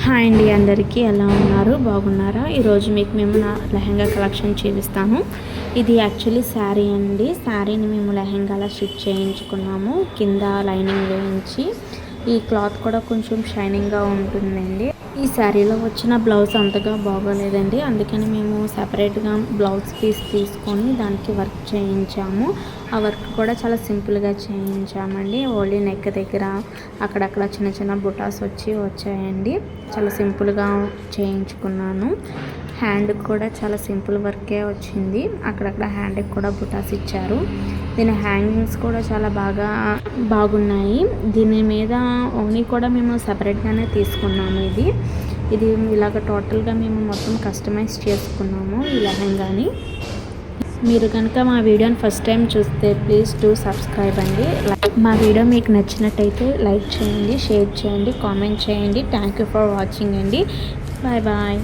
Hi అండి, అందరికీ ఎలా ఉన్నారు? బాగున్నారా? ఈరోజు మీకు మేము నా లెహంగా కలెక్షన్ చూపిస్తాను. ఇది యాక్చువల్లీ శారీ అండి. శారీని మేము లెహంగాలా స్టిచ్ చేయించుకున్నాము, కింద లైనింగ్ వేయించి. ఈ క్లాత్ కూడా కొంచెం షైనింగ్గా ఉంటుందండి. ఈ శారీలో వచ్చిన బ్లౌజ్ అంతగా బాగోలేదండి, అందుకని మేము సపరేట్గా బ్లౌజ్ పీస్ తీసుకొని దానికి వర్క్ చేయించాము. ఆ వర్క్ కూడా చాలా సింపుల్గా చేయించామండి. ఓన్లీ నెక్ దగ్గర అక్కడక్కడ చిన్న చిన్న బుటాస్ వచ్చాయండి. చాలా సింపుల్గా చేయించుకున్నాను. హ్యాండ్కి కూడా చాలా సింపుల్ వర్కే వచ్చింది. అక్కడక్కడ హ్యాండ్కి కూడా బుటాస్ ఇచ్చారు. దీని హ్యాంగింగ్స్ కూడా చాలా బాగున్నాయి. దీని మీద ఓనీ కూడా మేము సపరేట్గానే తీసుకున్నాము. ఇది ఇలాగ టోటల్గా మేము మొత్తం కస్టమైజ్ చేసుకున్నాము ఈ లెహంగాని. మీరు కనుక మా వీడియోని ఫస్ట్ టైం చూస్తే ప్లీజ్ డూ సబ్స్క్రైబ్ అండి. మా వీడియో మీకు నచ్చినట్టయితే లైక్ చేయండి, షేర్ చేయండి, కామెంట్ చేయండి. థ్యాంక్ యూ ఫర్ వాచింగ్ అండి. Bye bye.